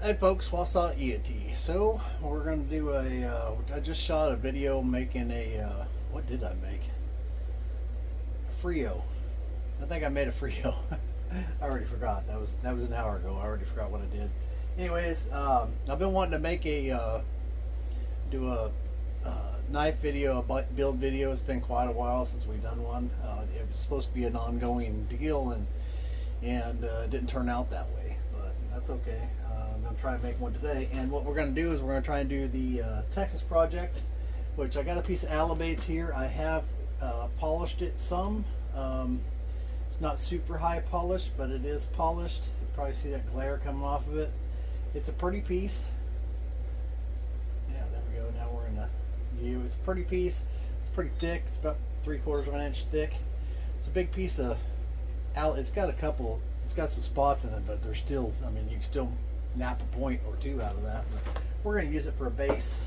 Hey folks, what's up, iyatee? So we're gonna do a. I just shot a video making a. What did I make? A Frio. I think I made a Frio. I already forgot. That was an hour ago. I already forgot what I did. Anyways, I've been wanting to make a do a knife video, a build video. It's been quite a while since we've done one. It was supposed to be an ongoing deal, and it didn't turn out that way. But that's okay. I'm going to try and make one today, and what we're going to do is we're going to try and do the Texas project, which I got a piece of Alabates here. I have polished it some. It's not super high polished, but it is polished. You probably see that glare coming off of it. It's a pretty piece. Yeah, there we go. Now we're in the view. It's a pretty piece. It's pretty thick. It's about 3/4 of an inch thick. It's a big piece of it's got some spots in it, but there's still, I mean, you can still nap a point or two out of that. But we're going to use it for a base.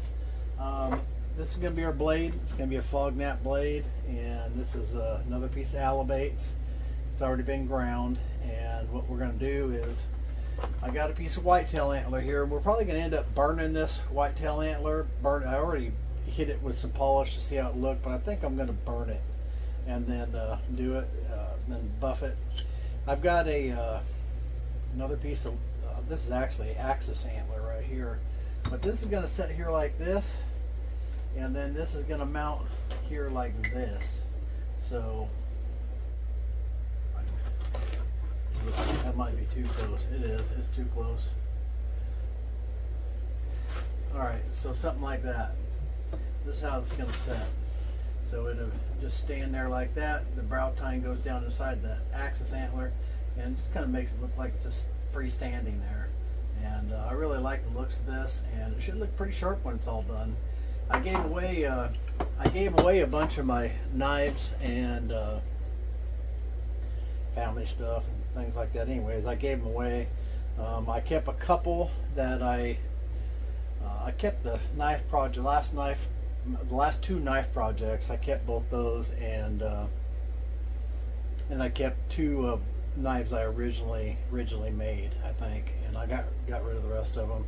This is going to be our blade. It's going to be a fog nap blade, and this is another piece of Alabates. It's already been ground, and what we're going to do is I got a piece of whitetail antler here. We're probably going to end up burning this whitetail antler. I already hit it with some polish to see how it looked, but I think I'm going to burn it and then do it, then buff it. I've got another piece of this is actually axis antler right here, but this is going to sit here like this, and then this is going to mount here like this. So that might be too close. It is. It's too close. All right, so something like that. This is how it's going to set. So it'll just stand there like that. The brow tine goes down inside the axis antler, and it just kind of makes it look like it's just freestanding there. And I really like the looks of this, and it should look pretty sharp when it's all done. I gave away a bunch of my knives and family stuff and things like that. Anyways, I gave them away. I kept a couple that I kept the knife project, the last two knife projects. I kept both those, and I kept two knives I originally made, I think, and I got rid of the rest of them.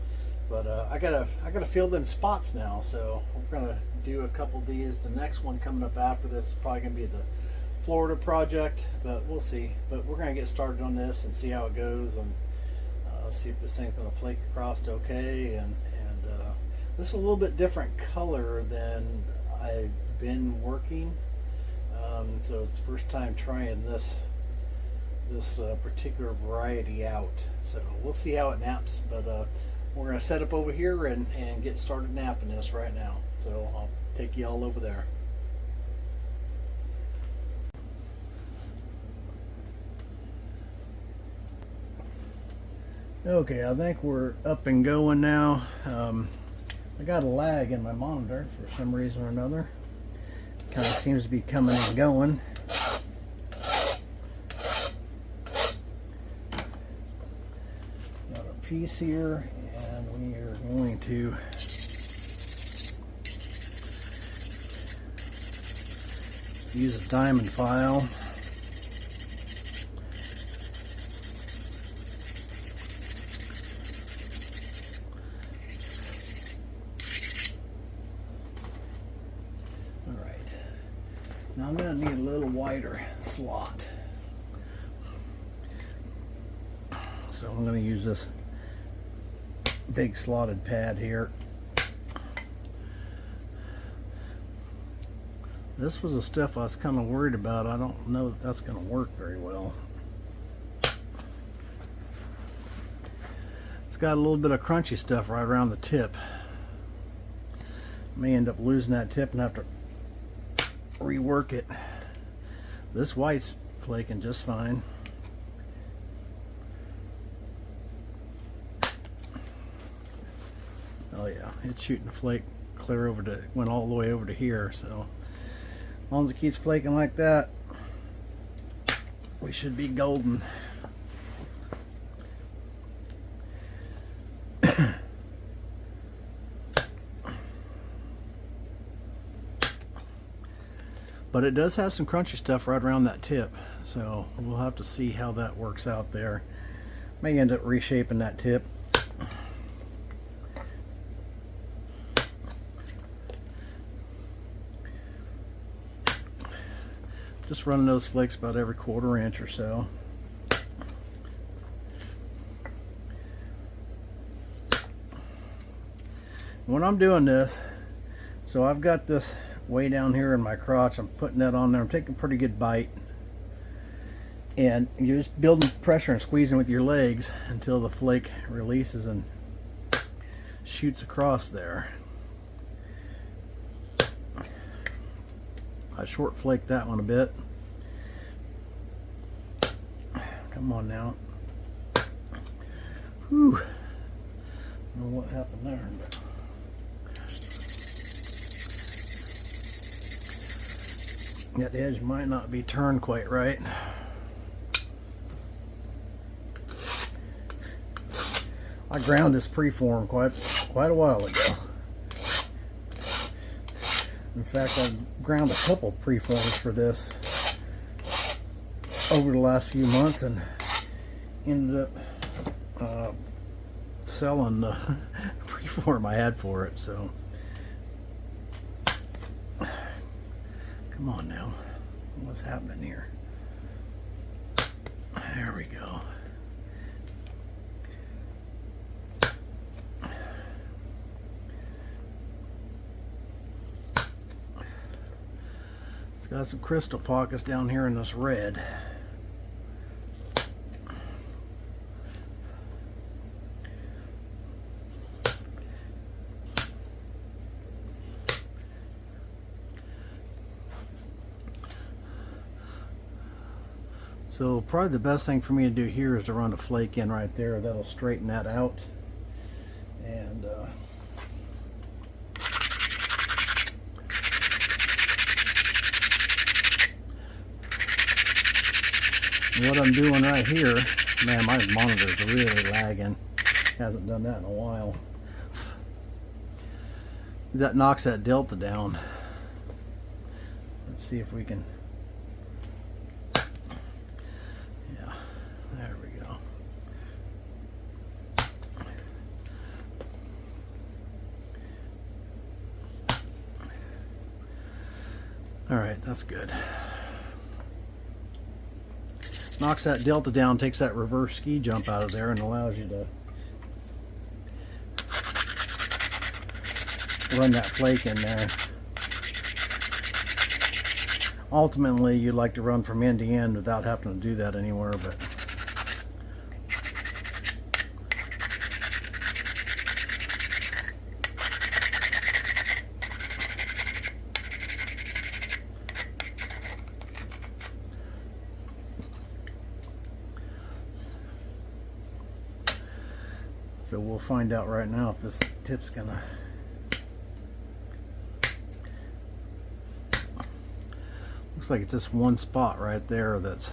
But I gotta fill them spots now, so we're gonna do a couple of these. The next one coming up after this is probably gonna be the Florida project, but we'll see. But we're gonna get started on this and see how it goes, and see if this thing's gonna flake across okay. And this is a little bit different color than I've been working, so it's the first time trying this particular variety out. So we'll see how it naps, but we're gonna set up over here and get started napping this right now. So I'll take you all over there. Okay, I think we're up and going now. I got a lag in my monitor for some reason or another. Kind of seems to be coming and going. Got a piece here, and we are going to use a diamond file. Now I'm going to need a little wider slot. So I'm going to use this big slotted pad here. This was the stuff I was kind of worried about. I don't know that that's going to work very well. It's got a little bit of crunchy stuff right around the tip. May end up losing that tip and have to rework it. This white's flaking just fine. Oh yeah, it's shooting a flake clear over to, went all the way over to here. So as long as it keeps flaking like that, we should be golden. But it does have some crunchy stuff right around that tip, so we'll have to see how that works out there. May end up reshaping that tip. Just running those flakes about every 1/4 inch or so. When I'm doing this, so I've got this way down here in my crotch, I'm putting that on there, I'm taking a pretty good bite, and you're just building pressure and squeezing with your legs until the flake releases and shoots across there. I short flaked that one a bit. Come on now. Whew. I don't know what happened there, but that edge might not be turned quite right. I ground this preform quite a while ago. In fact, I ground a couple preforms for this over the last few months and ended up selling the preform I had for it. So come on now, what's happening here? There we go. It's got some crystal pockets down here in this red. So probably the best thing for me to do here is to run a flake in right there. That'll straighten that out. And what I'm doing right here, man, my monitor's really lagging. Hasn't done that in a while. That knocks that delta down. Let's see if we can. There we go. All right, that's good. Knocks that delta down, takes that reverse ski jump out of there, and allows you to run that flake in there. Ultimately, you'd like to run from end to end without having to do that anywhere, but so we'll find out right now if this tip's gonna. Looks like it's just one spot right there that's,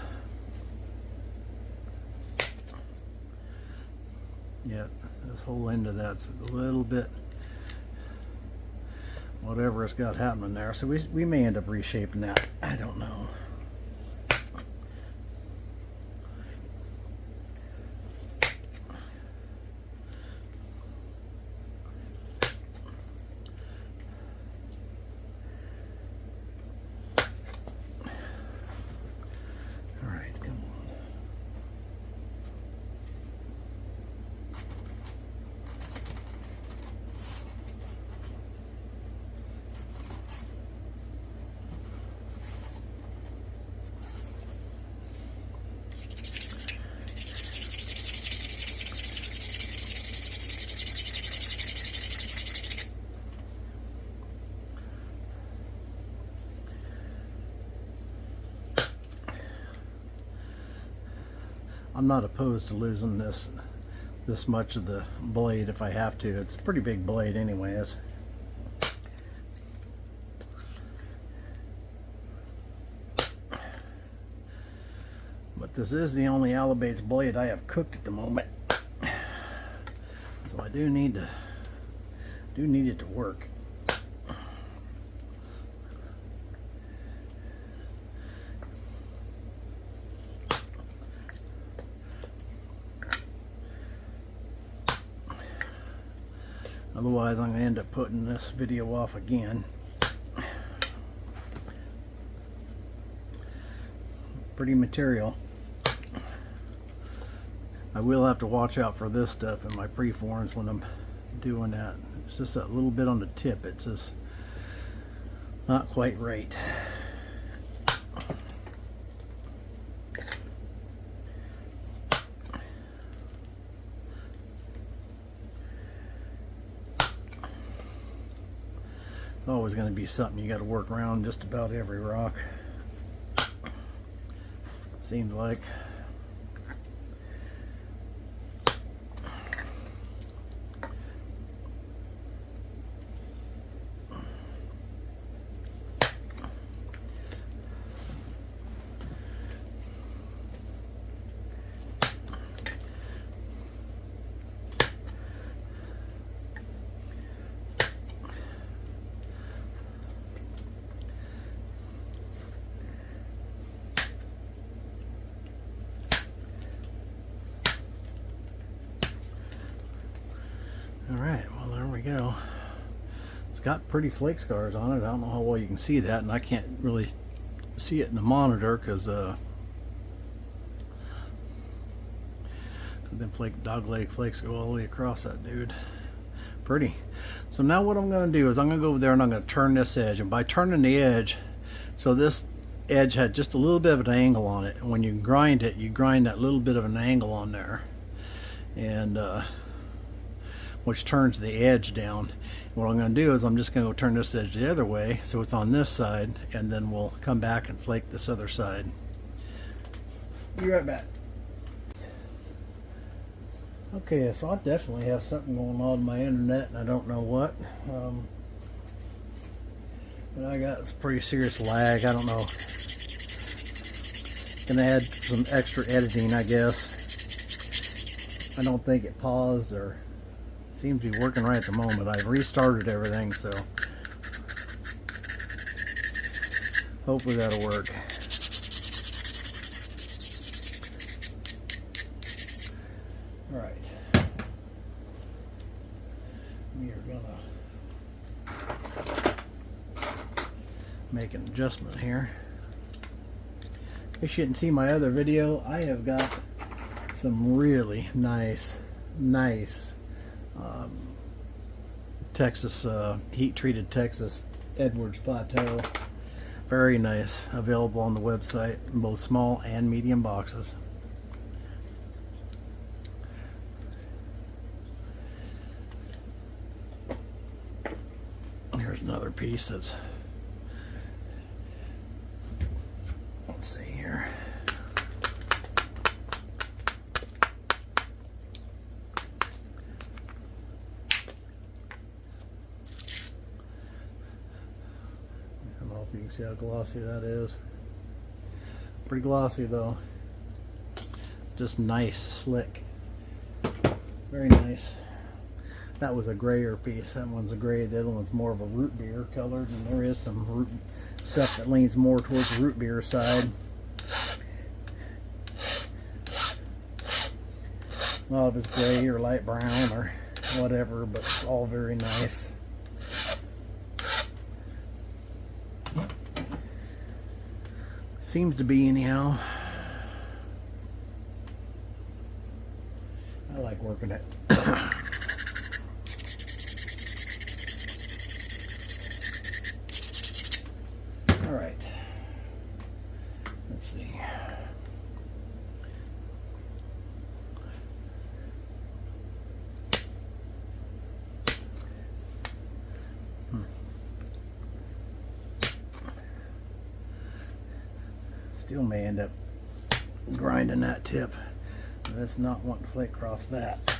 yeah, this whole end of that's a little bit, whatever it's got happening there. So we may end up reshaping that. I don't know. I'm not opposed to losing this much of the blade if I have to. It's a pretty big blade anyways. But this is the only Alabates blade I have cooked at the moment. So I do need it to work. Otherwise, I'm going to end up putting this video off again. Pretty material. I will have to watch out for this stuff in my preforms when I'm doing that. It's just that little bit on the tip. It's just not quite right. It's always going to be something you got to work around just about every rock. Seems like. Alright, well there we go. It's got pretty flake scars on it. I don't know how well you can see that, and I can't really see it in the monitor because them dog leg flakes go all the way across that dude. Pretty. So now what I'm going to do is I'm going to go over there and I'm going to turn this edge, and by turning the edge, so this edge had just a little bit of an angle on it, and when you grind it, you grind that little bit of an angle on there, and which turns the edge down. What I'm going to do is I'm just going to go turn this edge the other way so it's on this side, and then we'll come back and flake this other side. Be right back. Okay, so I definitely have something going on my internet and I don't know what. But I got some pretty serious lag. I don't know. Gonna add some extra editing, I guess. I don't think it paused or seems to be working right at the moment. I've restarted everything, so hopefully that'll work. All right, we are gonna make an adjustment here. In case you didn't see my other video, I have got some really nice Texas heat-treated Texas Edwards Plateau. Very nice. Available on the website in both small and medium boxes. Here's another piece that's, let's see here. You can see how glossy that is. Pretty glossy though. Just nice, slick. Very nice. That was a grayer piece. That one's a gray. The other one's more of a root beer colored, and there is some root stuff that leans more towards the root beer side. A lot of it's gray or light brown or whatever, but it's all very nice. Seems to be, anyhow. I like working it. All right. Let's see. Still may end up grinding that tip. That's not wanting to flake across that.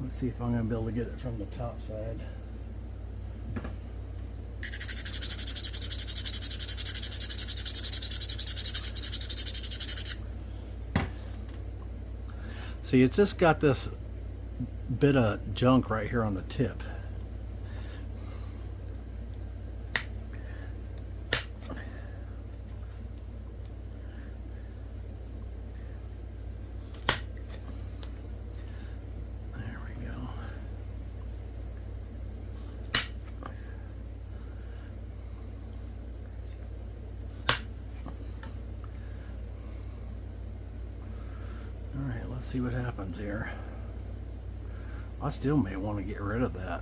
Let's see if I'm going to be able to get it from the top side. See, it's just got this bit of junk right here on the tip. Let's see what happens here. I still may want to get rid of that.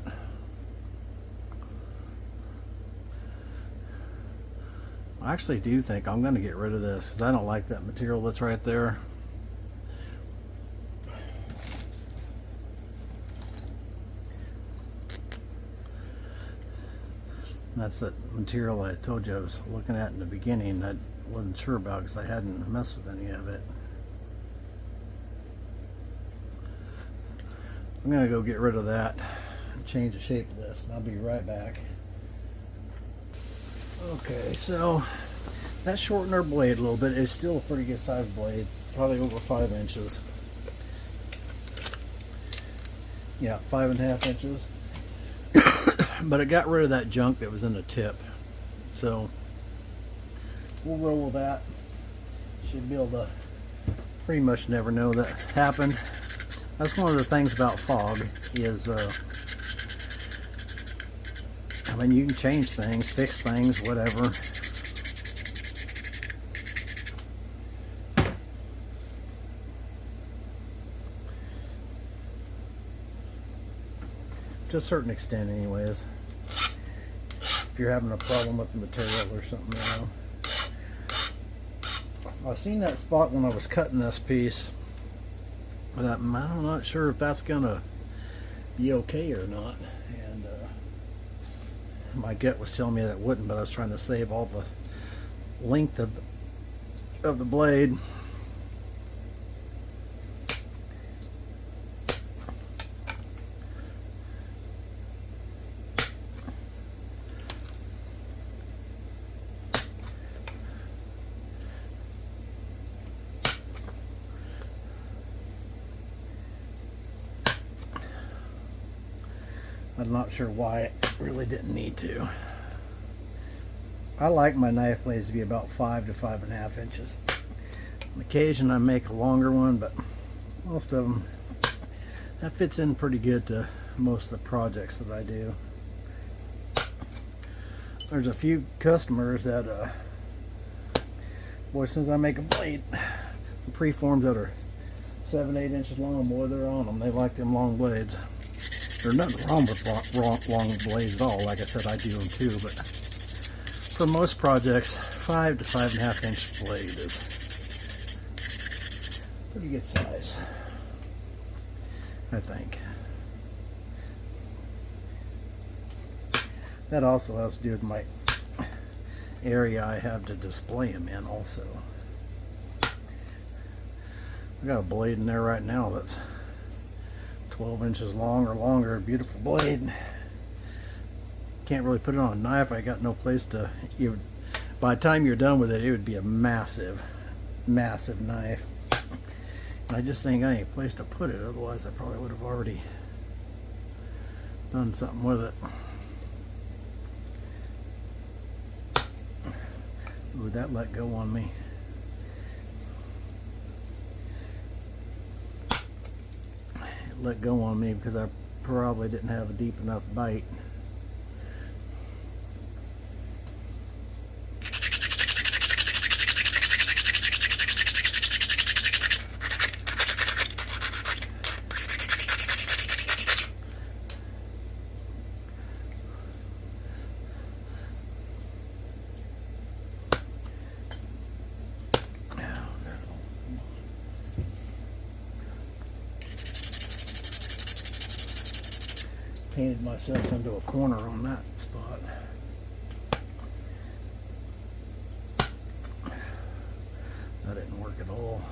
I actually do think I'm going to get rid of this because I don't like that material that's right there. That's that material I told you I was looking at in the beginning that I wasn't sure about because I hadn't messed with any of it. I'm going to go get rid of that and change the shape of this, and I'll be right back. Okay, so that shortened our blade a little bit. It's still a pretty good sized blade, probably over 5 inches. Yeah, 5.5 inches. But it got rid of that junk that was in the tip. So we'll roll with that. Should be able to pretty much never know that happened. That's one of the things about fog is, I mean, you can change things, fix things, whatever. To a certain extent anyways. If you're having a problem with the material or something, you know. I seen that spot when I was cutting this piece. But I'm not sure if that's gonna be okay or not. And my gut was telling me that it wouldn't, but I was trying to save all the length of the blade. I'm not sure why it really didn't need to. I like my knife blades to be about 5 to 5.5 inches. On occasion I make a longer one, but most of them, that fits in pretty good to most of the projects that I do. There's a few customers that, boy, as soon as I make a blade, the preforms that are 7-8 inches long, boy, they're on them. They like them long blades. There's nothing wrong with long blades at all. Like I said, I do them too, but for most projects, 5 to 5.5 inch blade is pretty good size, I think. That also has to do with my area I have to display them in also. I got a blade in there right now that's 12 inches long or longer, beautiful blade. Can't really put it on a knife. I got no place to, by the time you're done with it, it would be a massive, massive knife. And I just ain't got any place to put it, otherwise I probably would have already done something with it. Ooh, that let go on me. Let go on me because I probably didn't have a deep enough bite. Painted myself into a corner on that spot. That didn't work at all.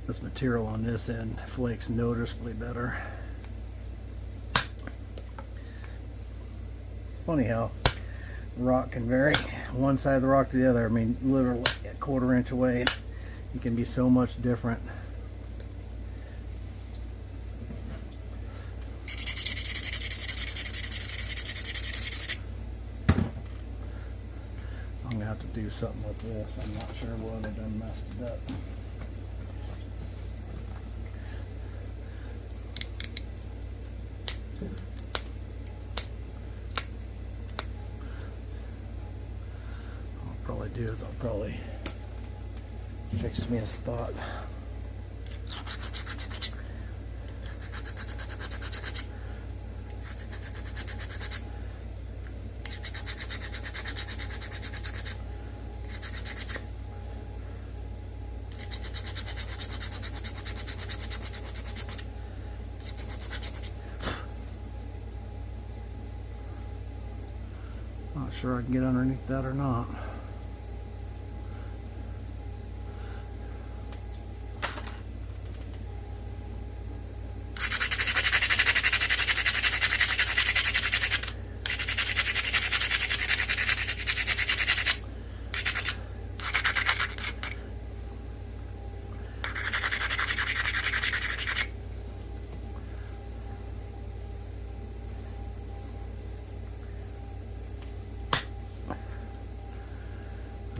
This material on this end flakes noticeably better. It's funny how rock can vary one side of the rock to the other. I mean, literally a 1/4 inch away, it can be so much different. something with this. I'm not sure what I done messed it up. What I'll probably do is I'll probably fix me a spot. Not sure I can get underneath that or not.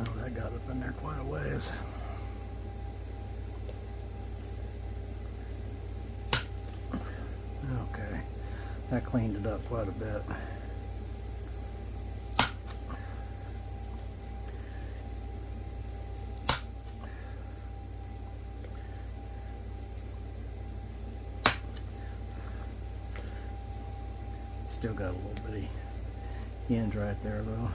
Oh, that got up in there quite a ways. Okay, that cleaned it up quite a bit. Still got a little bitty hinge right there though.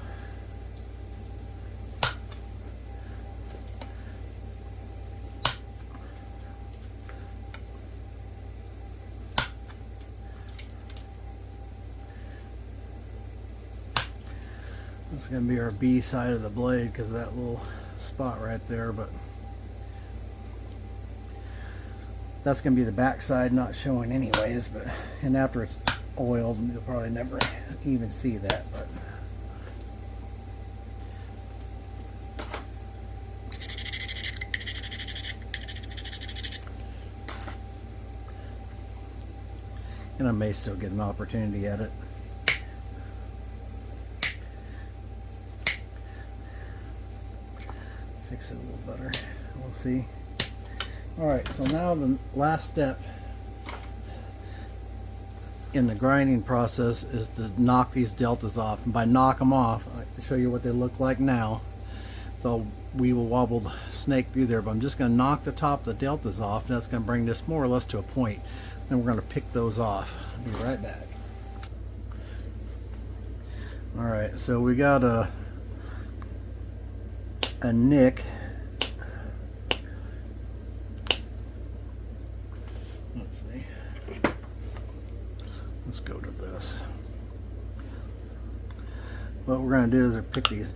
This is going to be our B side of the blade because of that little spot right there, but that's going to be the back side, not showing anyways, but and after it's oiled you'll probably never even see that, but and I may still get an opportunity at it. Fix it a little better. We'll see. Alright, so now the last step in the grinding process is to knock these deltas off. And by knock them off, I'll show you what they look like now. So we will wobble the snake through there, but I'm just going to knock the top of the deltas off, and that's going to bring this more or less to a point. Then we're going to pick those off. I'll be right back. Alright, so we got a nick. Let's see. Let's go to this. What we're going to do is pick these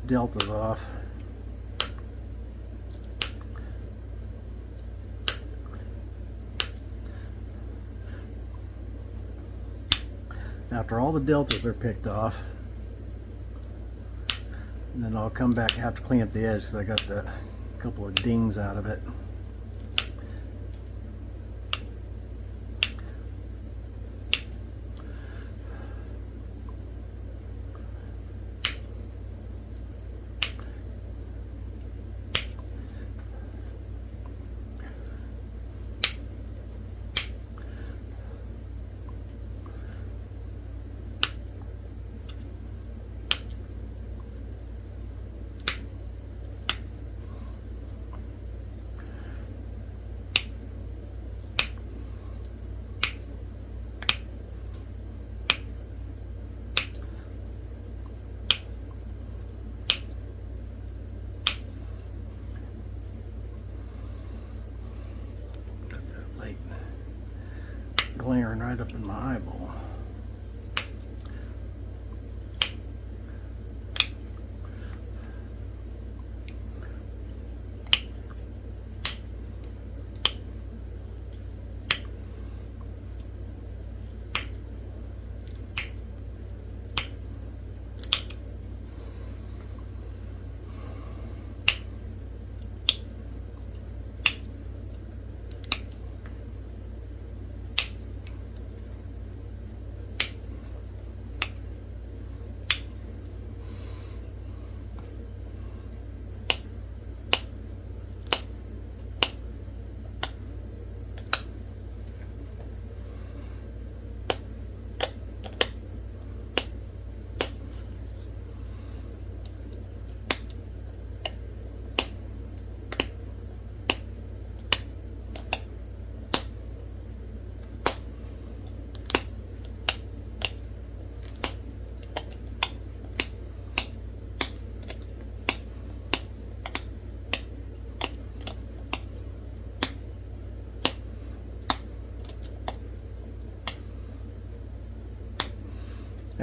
deltas off. After all the deltas are picked off, and then I'll come back and have to clean up the edge because I got that couple of dings out of it. Glaring right up in my eyeball.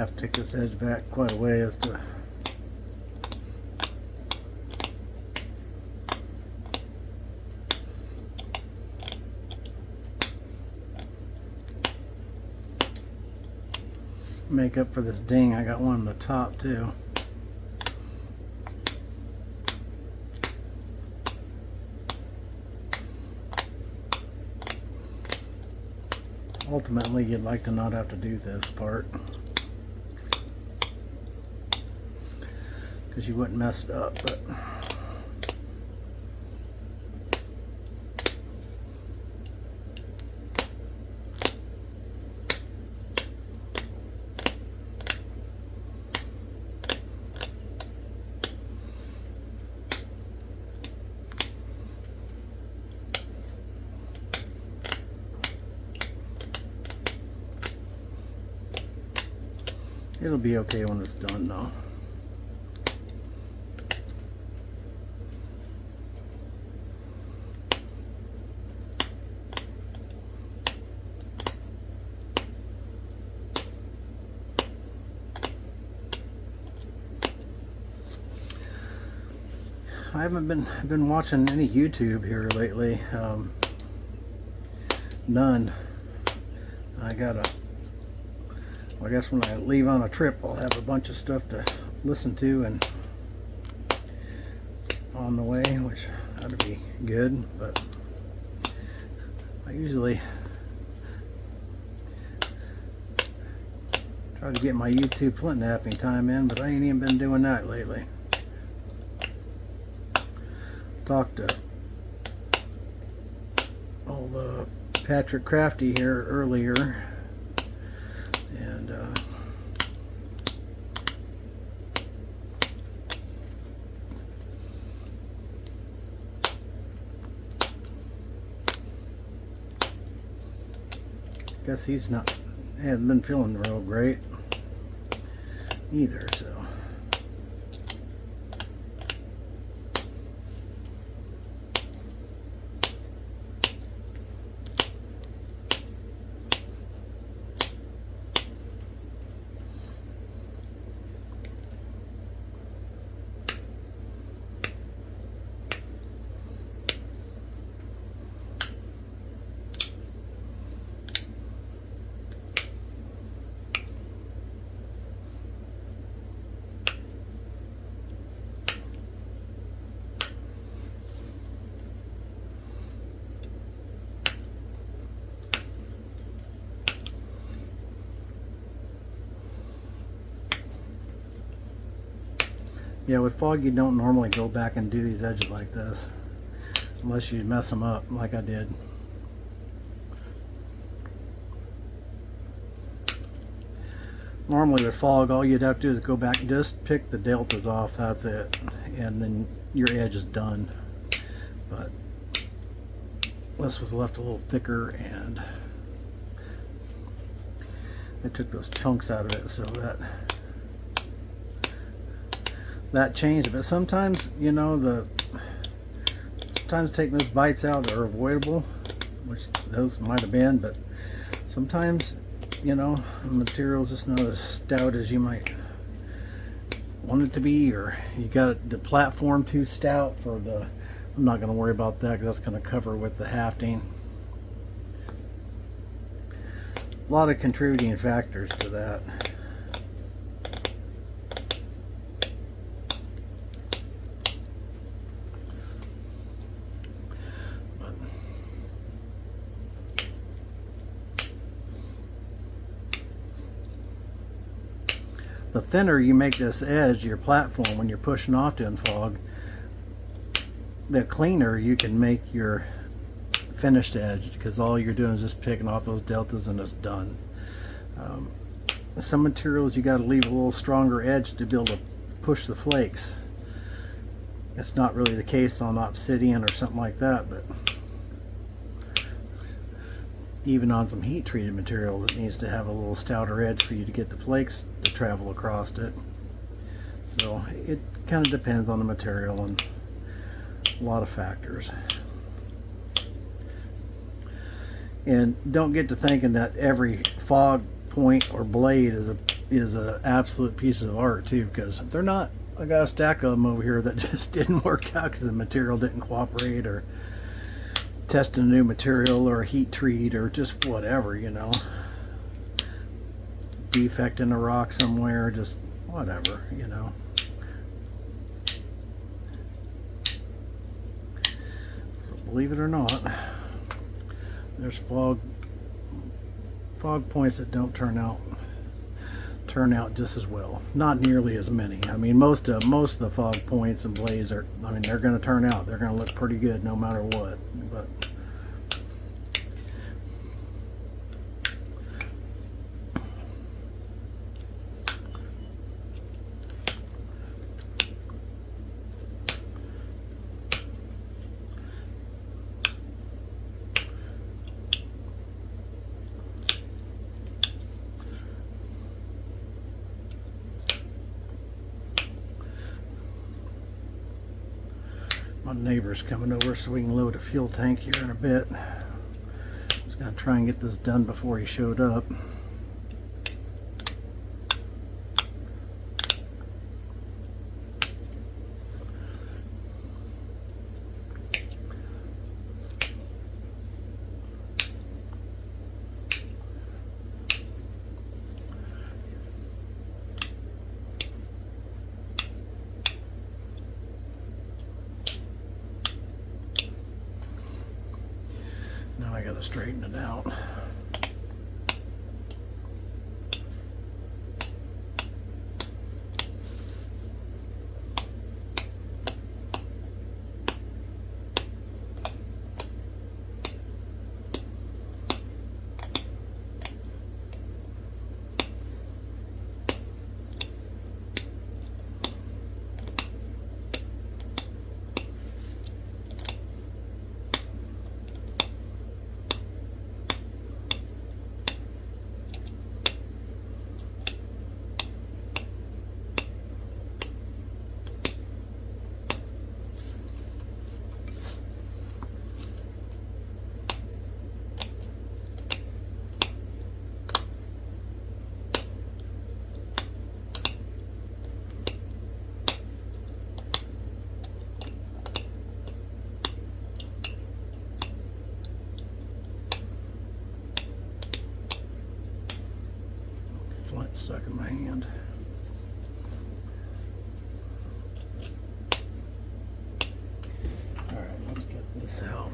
Have to take this edge back quite a ways to make up for this ding. I got one on the top too. Ultimately, you'd like to not have to do this part because you wouldn't mess it up, but it'll be okay when it's done though. I haven't been watching any YouTube here lately. None. I guess when I leave on a trip, I'll have a bunch of stuff to listen to and on the way, which ought to be good. But I usually try to get my YouTube Flintknapping time in, but I ain't even been doing that lately. Talked to old Patrick Crafty here earlier, and guess he's hadn't been feeling real great either, so. Yeah, with fog you don't normally go back and do these edges like this unless you mess them up like I did. Normally with fog all you'd have to do is go back and just pick the deltas off, that's it, and then your edge is done. But this was left a little thicker and I took those chunks out of it, so that changed. But sometimes, you know, sometimes taking those bites out are avoidable, which those might have been, but sometimes, you know, the material's just not as stout as you might want it to be, or you got the platform too stout for the, I'm not going to worry about that because that's going to cover with the hafting. A lot of contributing factors to that. The thinner you make this edge, your platform, when you're pushing off to fog, the cleaner you can make your finished edge, because all you're doing is just picking off those deltas and it's done. Some materials you got to leave a little stronger edge to be able to push the flakes. It's not really the case on obsidian or something like that, but even on some heat treated materials it needs to have a little stouter edge for you to get the flakes to travel across it. So it kind of depends on the material and a lot of factors. And don't get to thinking that every fog point or blade is a is an absolute piece of art too, because they're not, I got a stack of them over here that just didn't work out because the material didn't cooperate, or testing a new material, or a heat treat, or just whatever, you know, defect in a rock somewhere, just whatever, you know. So believe it or not, there's fog points that don't turn out just as well. Not nearly as many. I mean, most of the fog points and blades are, I mean, they're going to turn out. They're going to look pretty good no matter what. But my neighbor's coming over so we can load a fuel tank here in a bit. Just gonna try and get this done before he showed up. Now I gotta straighten it out. Flint stuck in my hand. All right, let's get this out.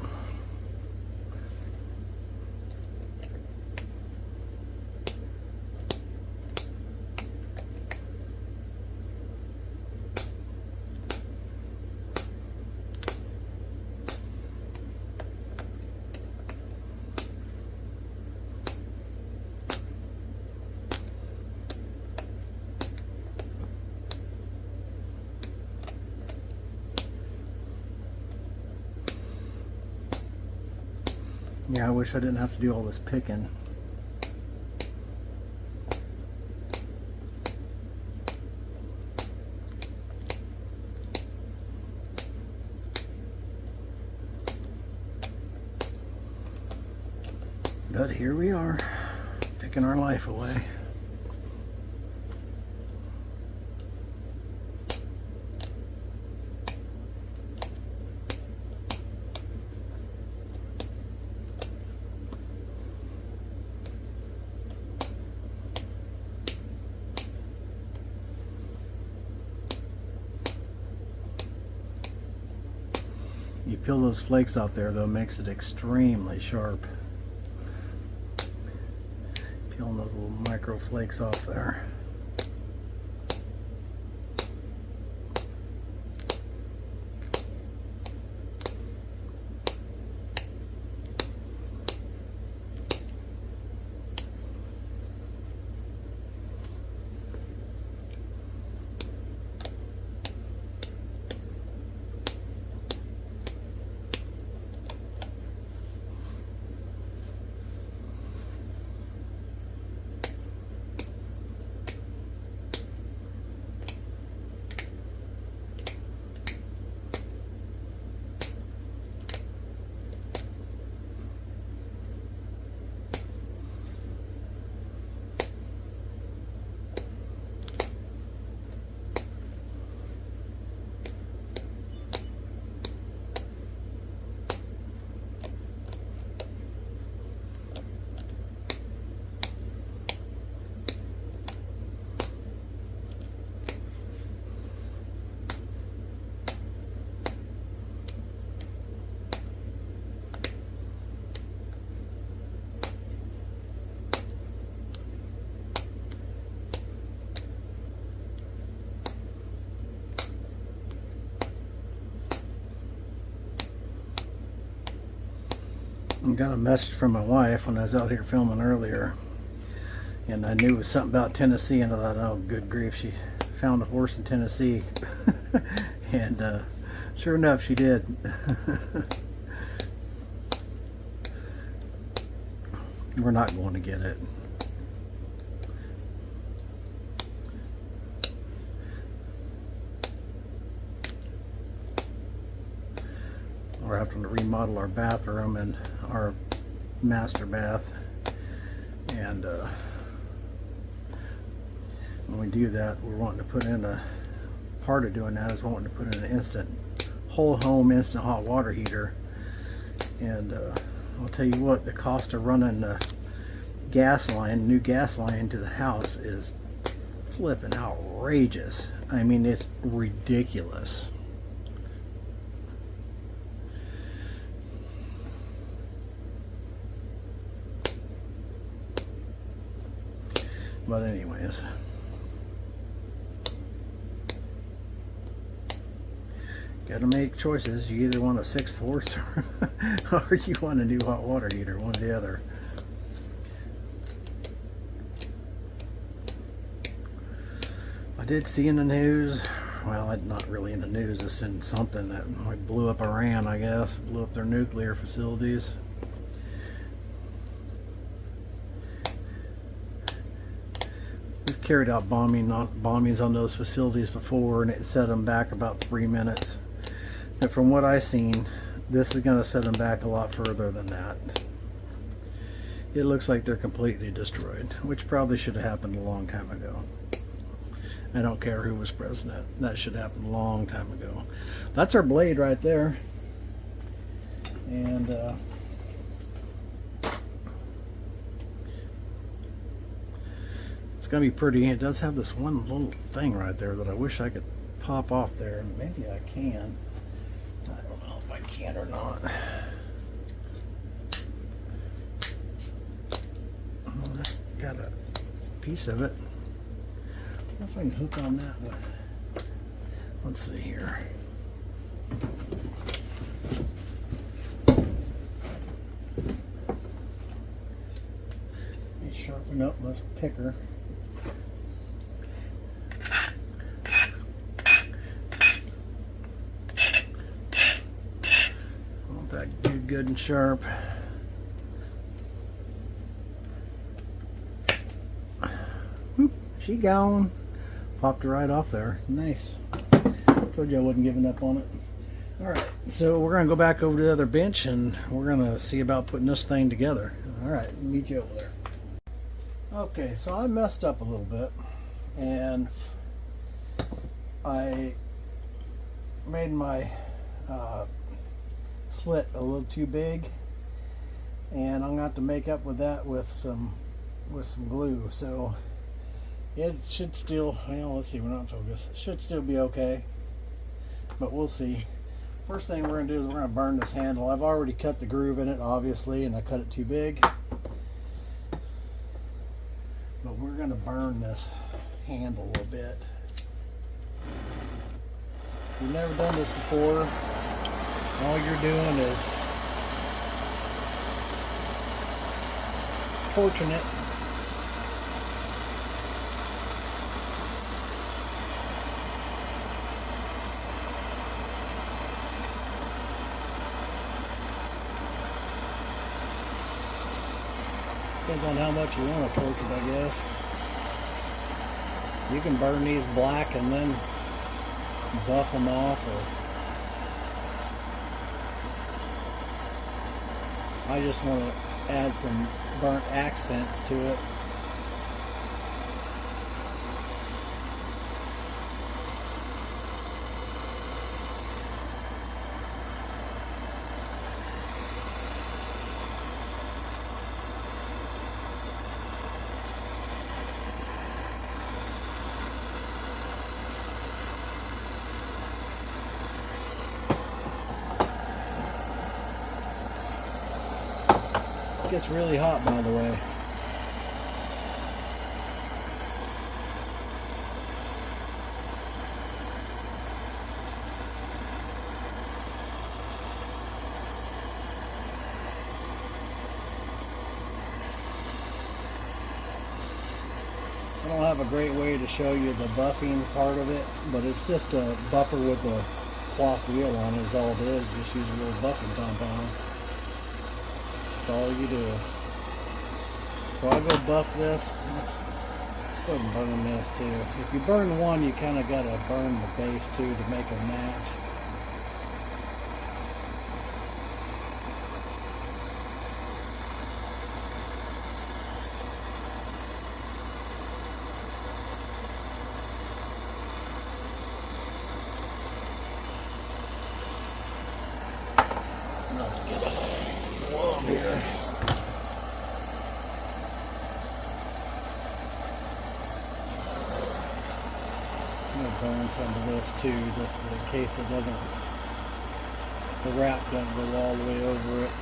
Yeah, I wish I didn't have to do all this picking. But here we are, picking our life away. You peel those flakes off there, though, makes it extremely sharp. Peeling those little micro flakes off there. I got a message from my wife when I was out here filming earlier, and I knew it was something about Tennessee, and I thought, oh good grief, she found a horse in Tennessee. And sure enough, she did. We're not going to get it. We're having to remodel our bathroom and our master bath, and when we do that, we're wanting to put in a part of doing that is wanting to put in an instant whole home instant hot water heater. And I'll tell you what, the cost of running the new gas line to the house is flipping outrageous. I mean, it's ridiculous. But anyways, gotta make choices. You either want a 6th horse or you want a new hot water heater, one or the other. I did see in the news, well, not really in the news, it's in something that like blew up Iran, I guess, blew up their nuclear facilities. We've carried out bombings on those facilities before, and it set them back about 3 minutes. But from what I've seen, this is going to set them back a lot further than that. It looks like they're completely destroyed, which probably should have happened a long time ago. I don't care who was president. That should happen a long time ago. That's our blade right there. And it's going to be pretty. It does have this one little thing right there that I wish I could pop off there. Maybe I can. I don't know if I can or not. Oh, I got a piece of it. I wonder if I can hook on that one. Let's see here. Let me sharpen up this picker. Want that dude good and sharp. Whoop, she gone. Popped her right off there. Nice. Told you I wasn't giving up on it. Alright, so we're going to go back over to the other bench and we're going to see about putting this thing together. Alright, meet you over there. Okay, so I messed up a little bit and I made my slit a little too big, and I'm going to have to make up with that with some glue. So it should still, well, let's see, we're not focused. It should still be okay, but we'll see. First thing we're going to do is we're going to burn this handle. I've already cut the groove in it, obviously, and I cut it too big. But we're going to burn this handle a bit. If you've never done this before, all you're doing is torching it. Depends on how much you want to torch it, I guess. You can burn these black and then buff them off, or I just want to add some burnt accents to it. It gets really hot, by the way. don't have a great way to show you the buffing part of it, but it's just a buffer with a cloth wheel on it is all it is. Just use a little buffing compound. That's all you do. So I go buff this. Let's go ahead and burn this too. If you burn one, you kind of got to burn the base too to make a match. Burn some of this too, just in case it doesn't, the wrap doesn't go all the way over it.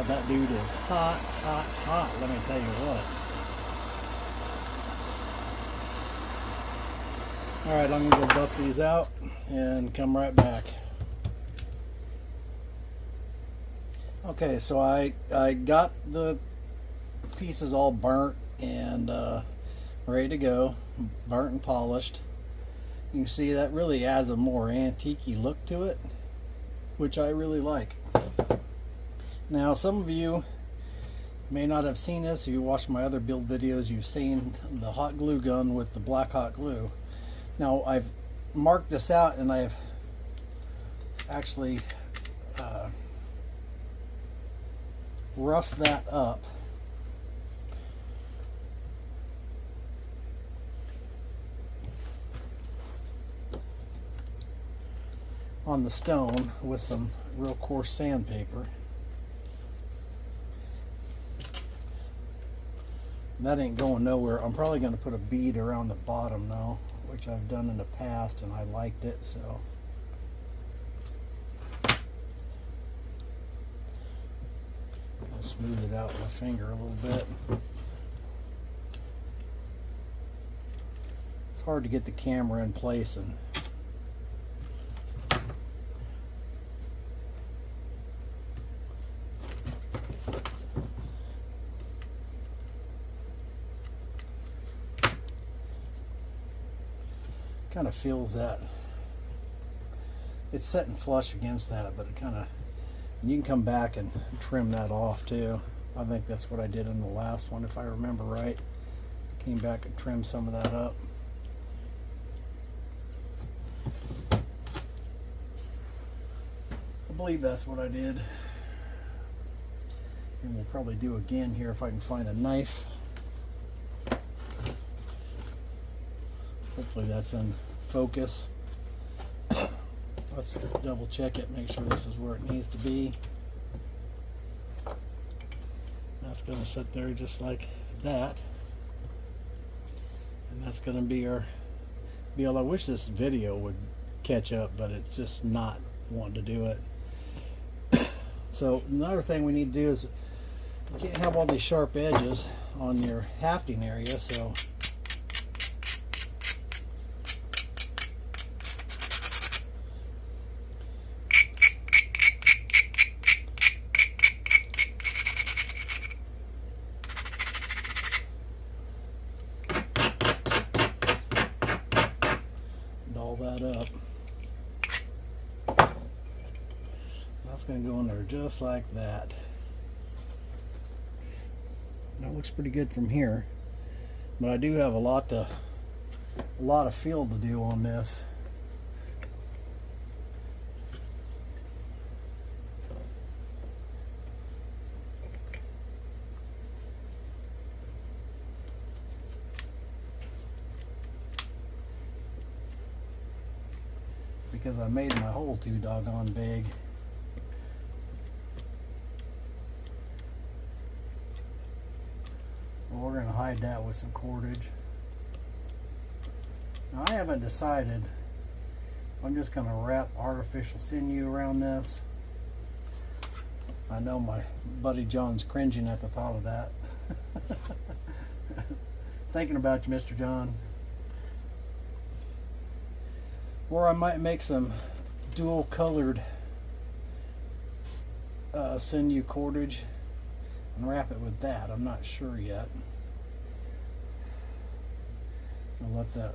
That dude is hot, hot, hot, let me tell you what. Alright, I'm going to go buff these out and come right back. Okay, so I got the pieces all burnt and ready to go, burnt and polished. You can see that really adds a more antique-y look to it, which I really like. Now, some of you may not have seen this. If you watched my other build videos, you've seen the hot glue gun with the black hot glue. Now, I've marked this out and I've actually roughed that up. On the stone with some real coarse sandpaper. That ain't going nowhere. I'm probably going to put a bead around the bottom though, which I've done in the past and I liked it, so. I'll smooth it out with my finger a little bit. It's hard to get the camera in place and kind of feels that it's setting flush against that, but it kind of, and you can come back and trim that off too. I think that's what I did in the last one, if I remember right. Came back and trimmed some of that up. I believe that's what I did, and we'll probably do again here if I can find a knife. Hopefully that's in focus. Let's double check it, make sure this is where it needs to be. That's going to sit there just like that. And that's going to be our deal. I wish this video would catch up, but it's just not wanting to do it. So another thing we need to do is, you can't have all these sharp edges on your hafting area, so up. That's going to go in there just like that. That looks pretty good from here, but I do have a lot of field to do on this. Because I made my hole too doggone big. Well, we're going to hide that with some cordage. Now I haven't decided. I'm just going to wrap artificial sinew around this. I know my buddy John's cringing at the thought of that. Thinking about you, Mr. John. Or I might make some dual colored sinew cordage and wrap it with that. I'm not sure yet. I'll let that.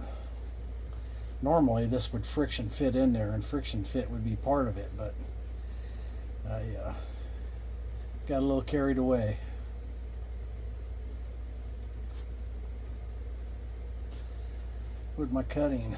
Normally this would friction fit in there, and friction fit would be part of it, but I got a little carried away. With my cutting.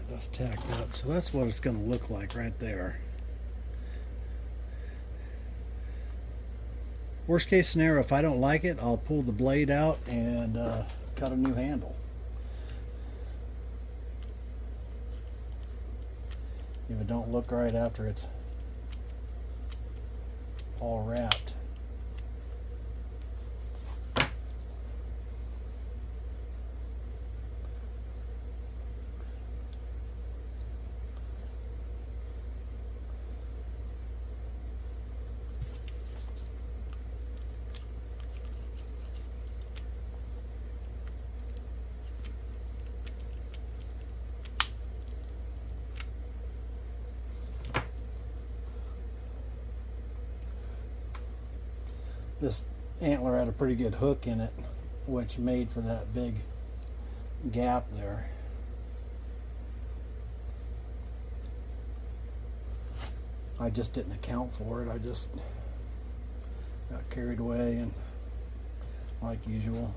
That's tacked up, so that's what it's going to look like right there. Worst case scenario, if I don't like it, I'll pull the blade out and cut a new handle. If it don't look right after it's all wrapped. This antler had a pretty good hook in it, which made for that big gap there. I just didn't account for it. I just got carried away, and like usual.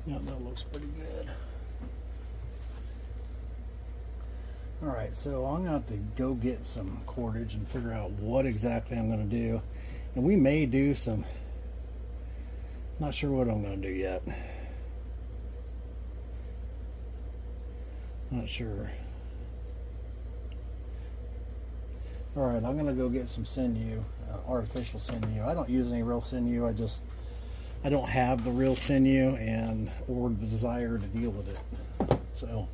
Yeah, that looks pretty good. Alright, so I'm going to have to go get some cordage and figure out what exactly I'm going to do. And we may do some, not sure what I'm going to do yet. Not sure. Alright, I'm going to go get some sinew, artificial sinew. I don't use any real sinew, I don't have the real sinew or the desire to deal with it. So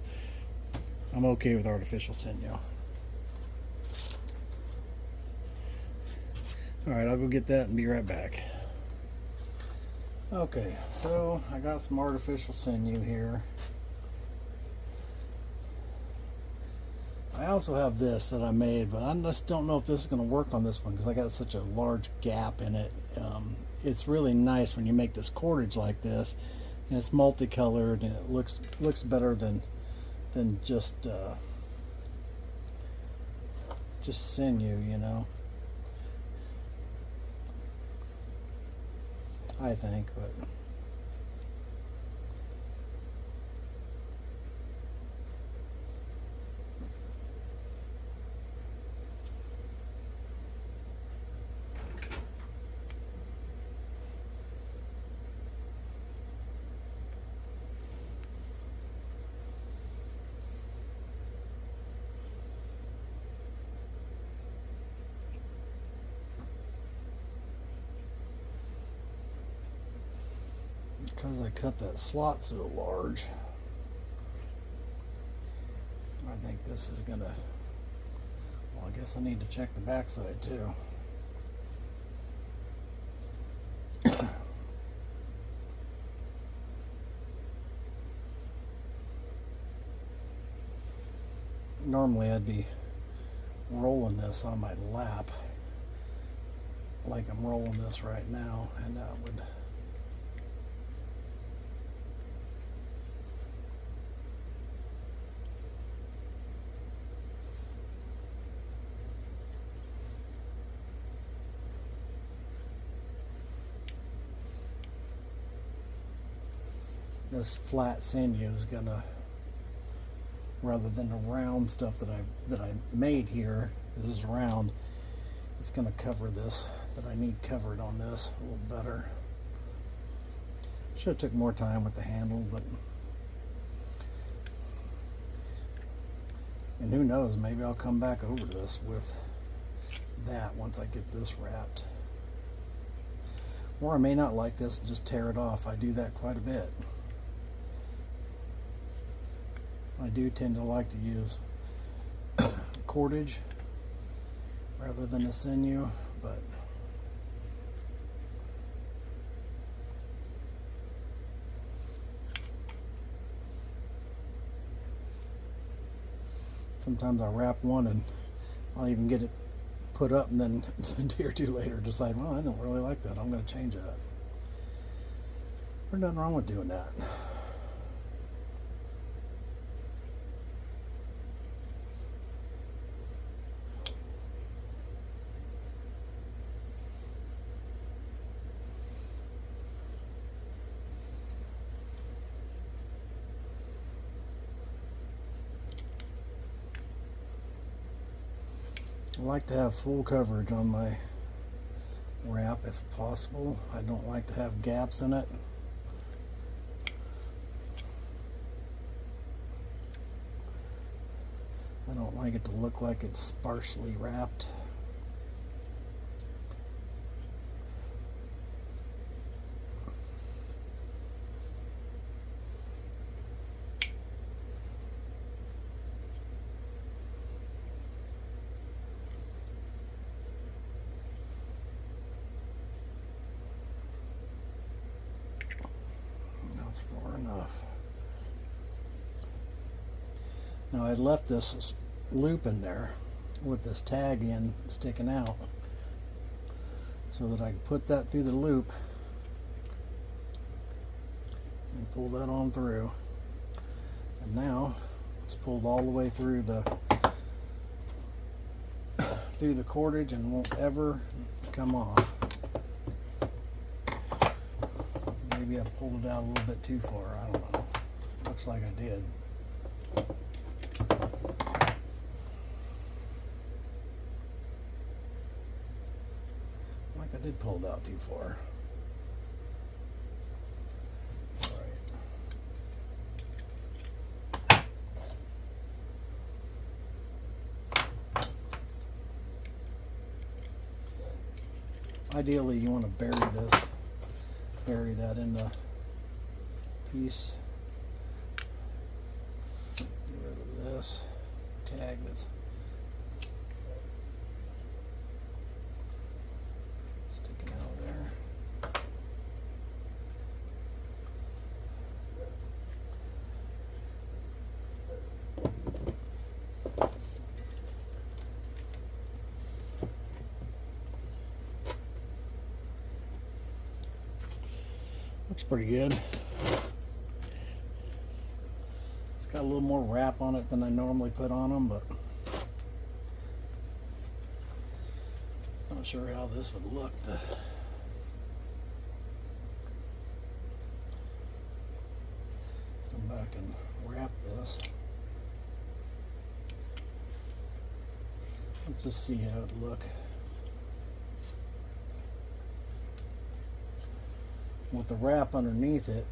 I'm okay with artificial sinew. Alright, I'll go get that and be right back. Okay, so I got some artificial sinew here. I also have this that I made, but I just don't know if this is going to work on this one because I got such a large gap in it. It's really nice when you make this cordage like this, and it's multicolored, and it looks better than just sinew, you know. I think, but. Because I cut that slot so large, I think this is gonna, well, I guess I need to check the backside too. Normally I'd be rolling this on my lap like I'm rolling this right now, and that would this flat sinew is gonna, rather than the round stuff that I made here, this is round, it's gonna cover this that I need covered on this a little better. Should have took more time with the handle, but and who knows, maybe I'll come back over this with that once I get this wrapped. Or I may not like this and just tear it off. I do that quite a bit. I do tend to like to use cordage rather than a sinew, but sometimes I wrap one and I'll even get it put up and then a day or two later decide, well, I don't really like that, I'm going to change that. There's nothing wrong with doing that. I like to have full coverage on my wrap if possible. I don't like to have gaps in it. I don't like it to look like it's sparsely wrapped. That's far enough. Now I left this loop in there with this tag in sticking out so that I can put that through the loop and pull that on through. And now it's pulled all the way through the cordage and won't ever come off. Maybe I pulled it out a little bit too far, I don't know. Looks like I did. Like I did pull it out too far. All right. Ideally, you want to bury that in the piece. Get rid of this tag that's sticking out there. Looks pretty good. It's got a little more wrap on it than I normally put on them, but not sure how this would look to come back and wrap this. Let's just see how it look. With the wrap underneath it,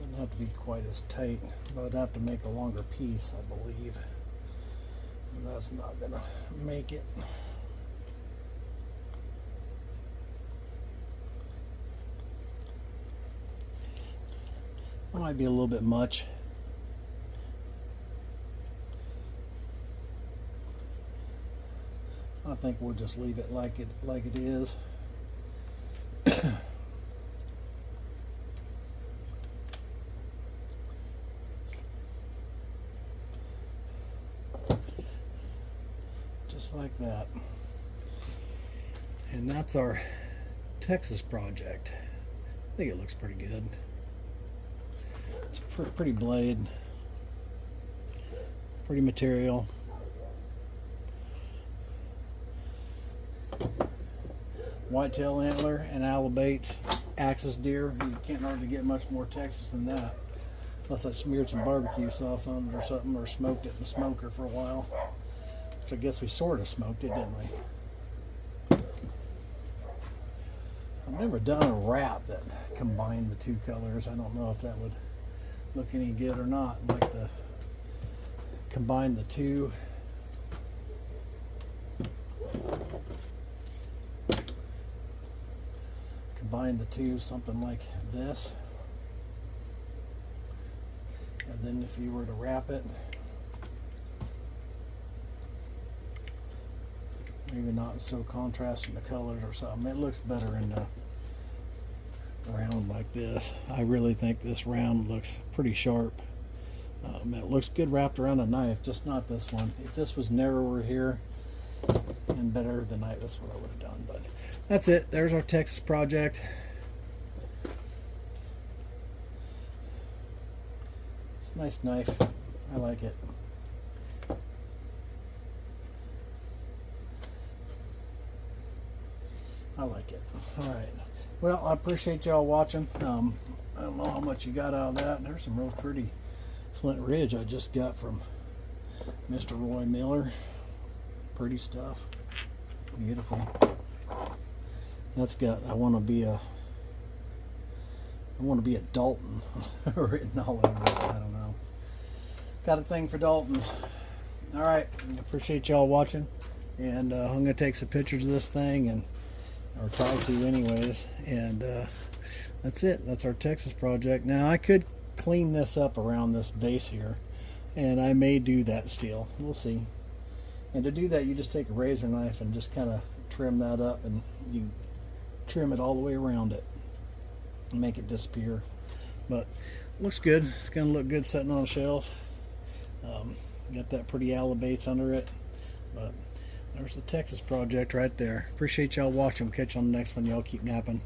doesn't have to be quite as tight, but I'd have to make a longer piece, I believe. And that's not gonna make it. That might be a little bit much. I think we'll just leave it like it is. Just like that. And that's our Texas project. I think it looks pretty good. It's a pretty blade, pretty material. whitetail antler and Alabate axis deer. You can't hardly get much more Texas than that. Unless I smeared some barbecue sauce on it or something, or smoked it in the smoker for a while. Which I guess we sort of smoked it, didn't we? I've never done a wrap that combined the two colors. I don't know if that would look any good or not. I'd like to combine the two. Combine the two, something like this. And then if you were to wrap it, maybe not so contrasting the colors or something. It looks better in the round like this. I really think this round looks pretty sharp. It looks good wrapped around a knife, just not this one. If this was narrower here and better than knife, that's what I would have done. But that's it. There's our Texas project. It's a nice knife. I like it. I like it. All right. Well, I appreciate y'all watching. I don't know how much you got out of that. There's some real pretty Flint Ridge I just got from Mr. Roy Miller. Pretty stuff. Beautiful. That's got I want to be a Dalton written all over it. I don't know. Got a thing for Daltons. All right. Appreciate y'all watching. And I'm going to take some pictures of this thing, and or try to anyways. And that's it. That's our Texas project. Now I could clean this up around this base here, and I may do that still. We'll see. And to do that, you just take a razor knife and just kind of trim that up, and you trim it all the way around it and make it disappear. But looks good. It's gonna look good sitting on a shelf. Got that pretty Alabates under it. But there's the Texas project right there. Appreciate y'all watching. Catch you on the next one. Y'all keep napping.